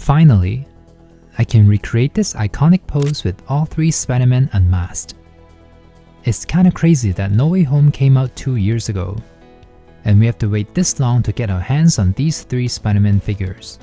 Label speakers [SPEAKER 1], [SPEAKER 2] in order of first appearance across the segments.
[SPEAKER 1] Finally, I can recreate this iconic pose with all 3 Spider-Man unmasked. It's kinda crazy that No Way Home came out 2 years ago, and we have to wait this long to get our hands on these 3 Spider-Man figures.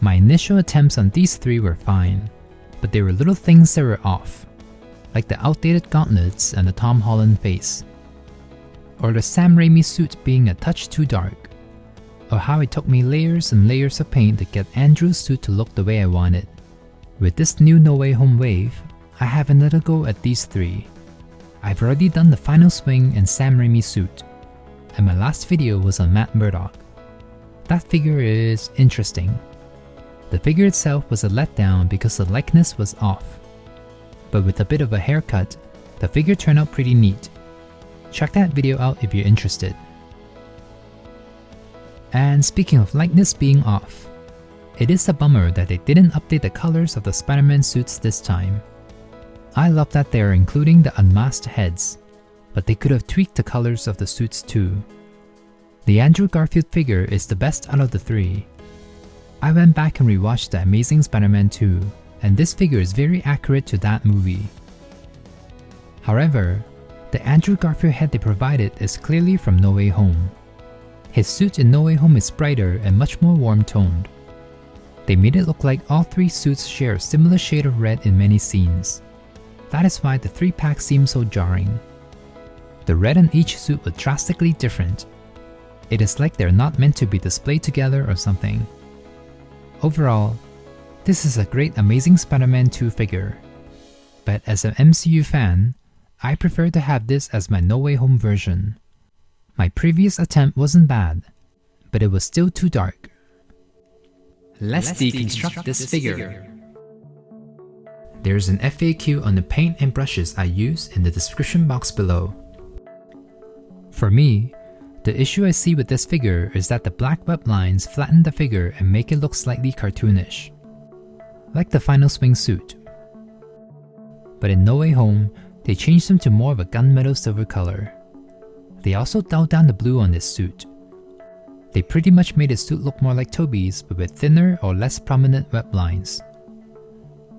[SPEAKER 1] My initial attempts on these 3 were fine, but there were little things that were off, like the outdated gauntlets and the Tom Holland face, or the Sam Raimi suit being a touch too dark, or how it took me layers and layers of paint to get Andrew's suit to look the way I wanted. With this new No Way Home wave, I have another go at these 3. I've already done the final swing in Sam Raimi's suit, and my last video was on Matt Murdock. That figure is interesting. The figure itself was a letdown because the likeness was off, but with a bit of a haircut, the figure turned out pretty neat. Check that video out if you're interested. And speaking of likeness being off, it is a bummer that they didn't update the colors of the Spider-Man suits this time. I love that they are including the unmasked heads, but they could have tweaked the colors of the suits too. The Andrew Garfield figure is the best out of the 3. I went back and rewatched The Amazing Spider-Man 2, and this figure is very accurate to that movie. However, the Andrew Garfield head they provided is clearly from No Way Home. His suit in No Way Home is brighter and much more warm-toned. They made it look like all 3 suits share a similar shade of red in many scenes. That is why the 3-pack seems so jarring. The red on each suit was drastically different. It is like they're not meant to be displayed together or something. Overall, this is a great Amazing Spider-Man 2 figure. But as an MCU fan, I prefer to have this as my No Way Home version. My previous attempt wasn't bad, but it was still too dark. Let's deconstruct this figure. There's an FAQ on the paint and brushes I use in the description box below. For me, the issue I see with this figure is that the black web lines flatten the figure and make it look slightly cartoonish, like the final swing suit. But in No Way Home, they changed them to more of a gunmetal silver color. They also dulled down the blue on this suit. They pretty much made his suit look more like Tobey's, but with thinner or less prominent web lines.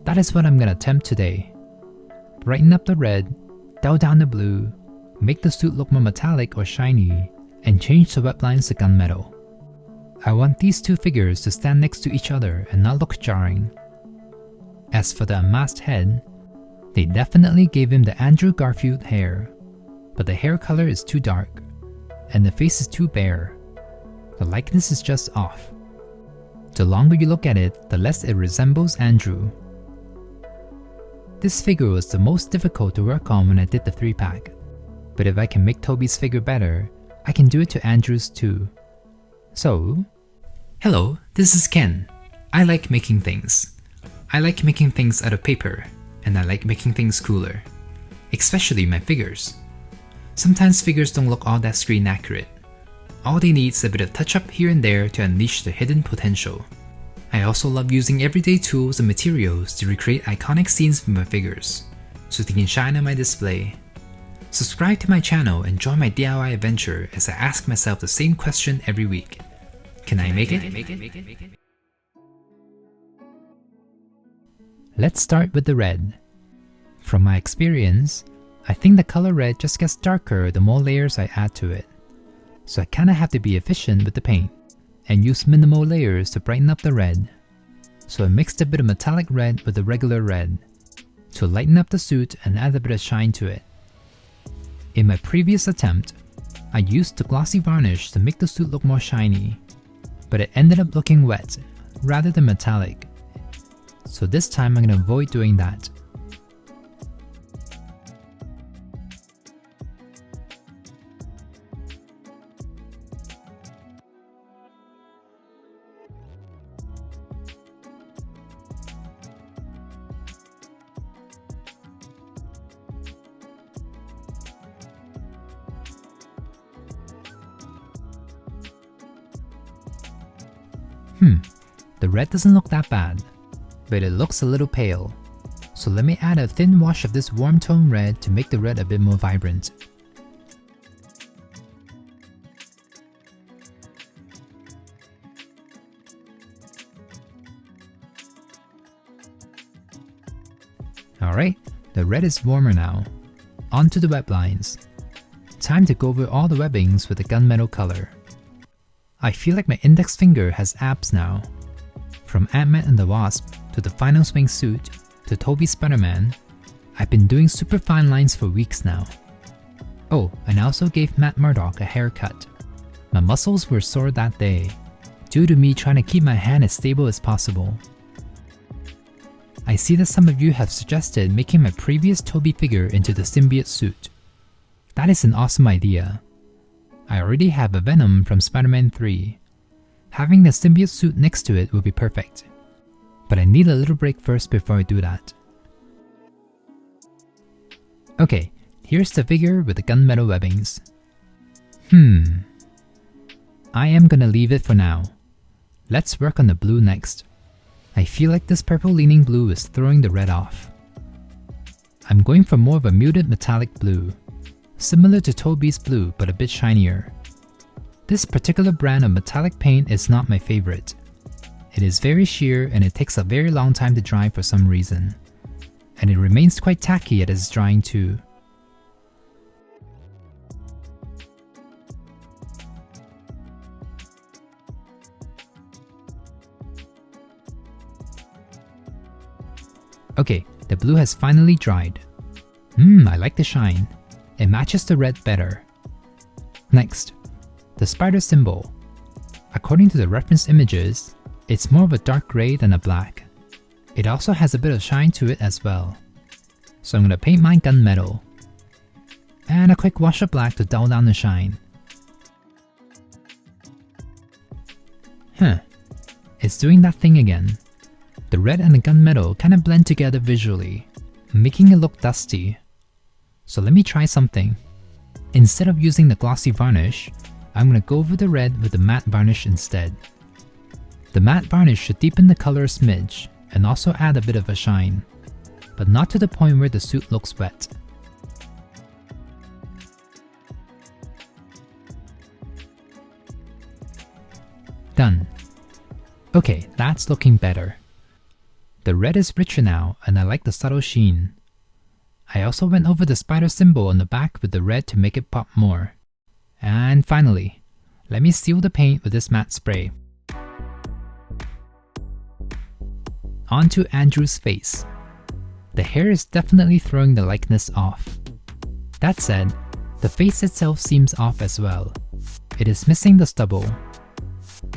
[SPEAKER 1] That is what I'm gonna attempt today. Brighten up the red, dull down the blue, make the suit look more metallic or shiny, and change the web lines to gunmetal. I want these 2 figures to stand next to each other and not look jarring. As for the unmasked head, they definitely gave him the Andrew Garfield hair, but the hair color is too dark, and the face is too bare. The likeness is just off. The longer you look at it, the less it resembles Andrew. This figure was the most difficult to work on when I did the 3-pack, but if I can make Tobey's figure better, I can do it to Andrew's too. So, hello, this is Ken. I like making things. I like making things out of paper, and I like making things cooler. Especially my figures. Sometimes figures don't look all that screen accurate. All they need is a bit of touch-up here and there to unleash their hidden potential. I also love using everyday tools and materials to recreate iconic scenes from my figures, so they can shine on my display. Subscribe to my channel and join my DIY adventure as I ask myself the same question every week. Can I make it? Let's start with the red. From my experience, I think the color red just gets darker the more layers I add to it. So I kinda have to be efficient with the paint and use minimal layers to brighten up the red. So I mixed a bit of metallic red with the regular red to lighten up the suit and add a bit of shine to it. In my previous attempt, I used the glossy varnish to make the suit look more shiny, but it ended up looking wet rather than metallic. So this time I'm going to avoid doing that. The red doesn't look that bad, but it looks a little pale. So let me add a thin wash of this warm tone red to make the red a bit more vibrant. Alright, the red is warmer now. On to the web lines. Time to go over all the webbings with the gunmetal color. I feel like my index finger has abs now. From Ant-Man and the Wasp, to the final swing suit, to Tobey's Spider-Man, I've been doing super fine lines for weeks now. Oh, and I also gave Matt Murdock a haircut. My muscles were sore that day, due to me trying to keep my hand as stable as possible. I see that some of you have suggested making my previous Tobey figure into the symbiote suit. That is an awesome idea. I already have a Venom from Spider-Man 3. Having the symbiote suit next to it would be perfect. But I need a little break first before I do that. Okay, here's the figure with the gunmetal webbings. I am gonna leave it for now. Let's work on the blue next. I feel like this purple leaning blue is throwing the red off. I'm going for more of a muted metallic blue, similar to Tobey's blue but a bit shinier. This particular brand of metallic paint is not my favorite. It is very sheer and it takes a very long time to dry for some reason. And it remains quite tacky as it's drying too. Okay, the blue has finally dried. I like the shine. It matches the red better. Next, the spider symbol. According to the reference images, it's more of a dark gray than a black. It also has a bit of shine to it as well. So I'm gonna paint mine gunmetal. And a quick wash of black to dull down the shine. It's doing that thing again. The red and the gunmetal kind of blend together visually, making it look dusty. So let me try something. Instead of using the glossy varnish, I'm gonna go over the red with the matte varnish instead. The matte varnish should deepen the color a smidge and also add a bit of a shine, but not to the point where the suit looks wet. Done. Okay, that's looking better. The red is richer now and I like the subtle sheen. I also went over the spider symbol on the back with the red to make it pop more. And finally, let me seal the paint with this matte spray. On to Andrew's face. The hair is definitely throwing the likeness off. That said, the face itself seems off as well. It is missing the stubble.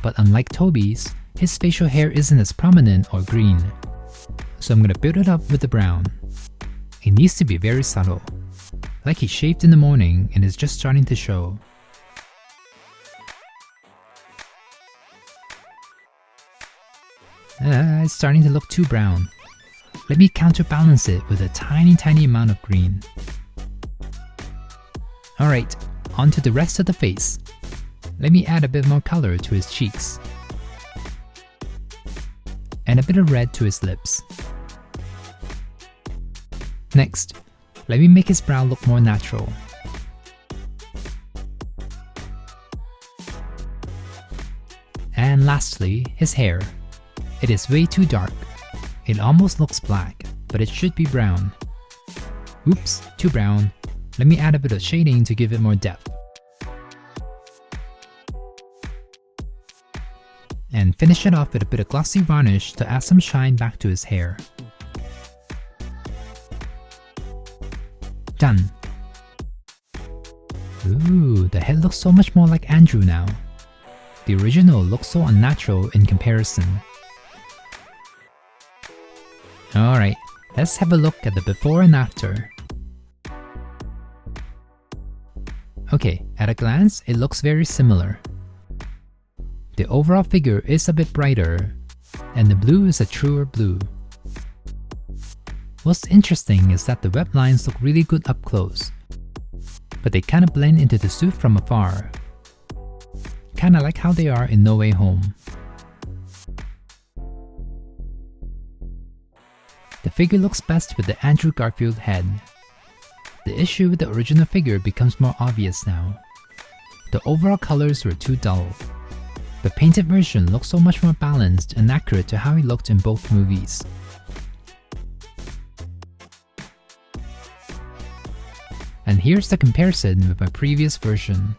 [SPEAKER 1] But unlike Tobey's, his facial hair isn't as prominent or green. So I'm gonna build it up with the brown. It needs to be very subtle, like he shaved in the morning and is just starting to show. It's starting to look too brown. Let me counterbalance it with a tiny amount of green. Alright, on to the rest of the face. Let me add a bit more color to his cheeks. And a bit of red to his lips. Next, let me make his brow look more natural. And lastly, his hair. It is way too dark. It almost looks black, but it should be brown. Oops, too brown. Let me add a bit of shading to give it more depth. And finish it off with a bit of glossy varnish to add some shine back to his hair. Done. Ooh, the head looks so much more like Andrew now. The original looks so unnatural in comparison. Alright, let's have a look at the before and after. Okay, at a glance, it looks very similar. The overall figure is a bit brighter, and the blue is a truer blue. What's interesting is that the web lines look really good up close, but they kinda blend into the suit from afar. Kinda like how they are in No Way Home. The figure looks best with the Andrew Garfield head. The issue with the original figure becomes more obvious now. The overall colors were too dull. The painted version looks so much more balanced and accurate to how he looked in both movies. here's the comparison with my previous version.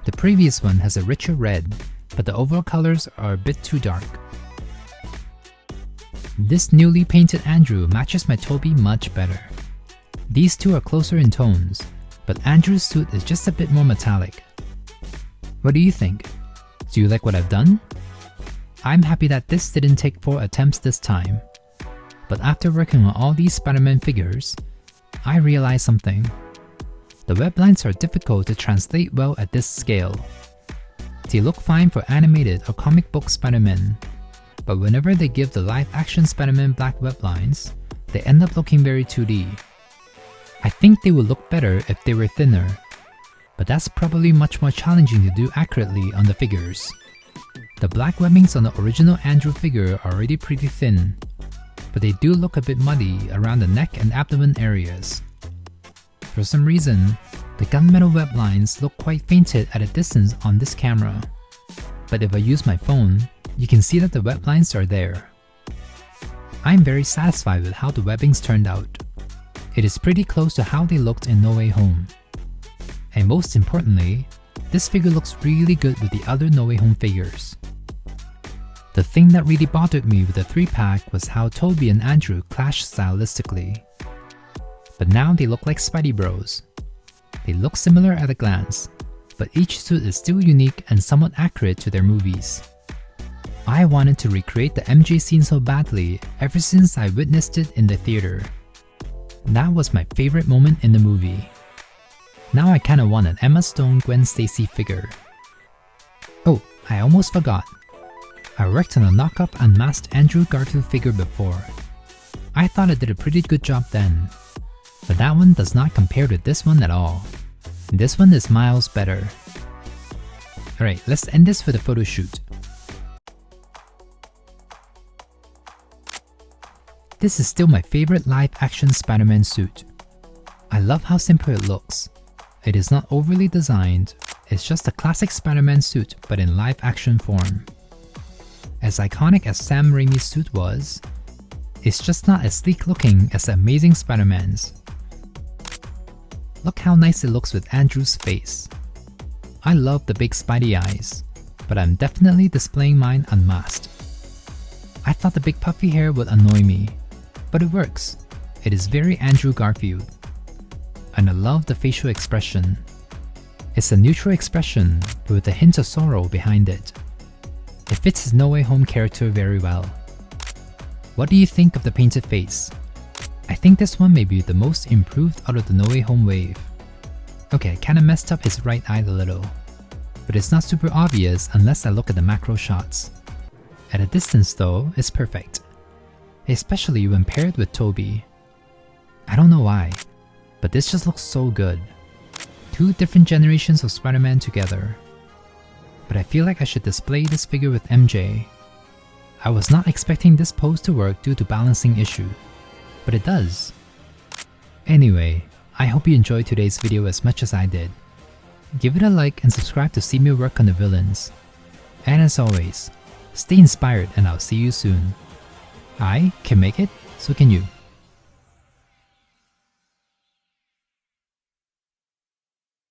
[SPEAKER 1] The previous one has a richer red, but the overall colors are a bit too dark. This newly painted Andrew matches my Toby much better. These two are closer in tones, but Andrew's suit is just a bit more metallic. What do you think? Do you like what I've done? I'm happy that this didn't take 4 attempts this time. But after working on all these Spider-Man figures, I realized something. The web lines are difficult to translate well at this scale. They look fine for animated or comic book Spider-Man, but whenever they give the live-action Spider-Man black web lines, they end up looking very 2D. I think they would look better if they were thinner, but that's probably much more challenging to do accurately on the figures. The black webbings on the original Andrew figure are already pretty thin, but they do look a bit muddy around the neck and abdomen areas. For some reason, the gunmetal web lines look quite fainted at a distance on this camera, but if I use my phone, you can see that the web lines are there. I'm very satisfied with how the webbings turned out. It is pretty close to how they looked in No Way Home. And most importantly, this figure looks really good with the other No Way Home figures. The thing that really bothered me with the 3-pack was how Toby and Andrew clashed stylistically. But now they look like Spidey Bros. They look similar at a glance, but each suit is still unique and somewhat accurate to their movies. I wanted to recreate the MJ scene so badly ever since I witnessed it in the theater. That was my favorite moment in the movie. Now I kinda want an Emma Stone Gwen Stacy figure. Oh, I almost forgot. I worked on a knock-up unmasked Andrew Garfield figure before. I thought I did a pretty good job then, but that one does not compare to this one at all. This one is miles better. Alright, let's end this with a photo shoot. This is still my favorite live-action Spider-Man suit. I love how simple it looks. It is not overly designed, it's just a classic Spider-Man suit but in live-action form. As iconic as Sam Raimi's suit was, it's just not as sleek looking as the Amazing Spider-Man's. Look how nice it looks with Andrew's face. I love the big Spidey eyes, but I'm definitely displaying mine unmasked. I thought the big puffy hair would annoy me, but it works. It is very Andrew Garfield. And I love the facial expression. It's a neutral expression, but with a hint of sorrow behind it. It fits his No Way Home character very well. What do you think of the painted face? I think this one may be the most improved out of the No Way Home wave. Okay, I kinda messed up his right eye a little, but it's not super obvious unless I look at the macro shots. At a distance though, it's perfect. Especially when paired with Toby. I don't know why, but this just looks so good. 2 different generations of Spider-Man together. But I feel like I should display this figure with MJ. I was not expecting this pose to work due to balancing issue, but it does. Anyway, I hope you enjoyed today's video as much as I did. Give it a like and subscribe to see me work on the villains. And as always, stay inspired and I'll see you soon. I can make it, so can you.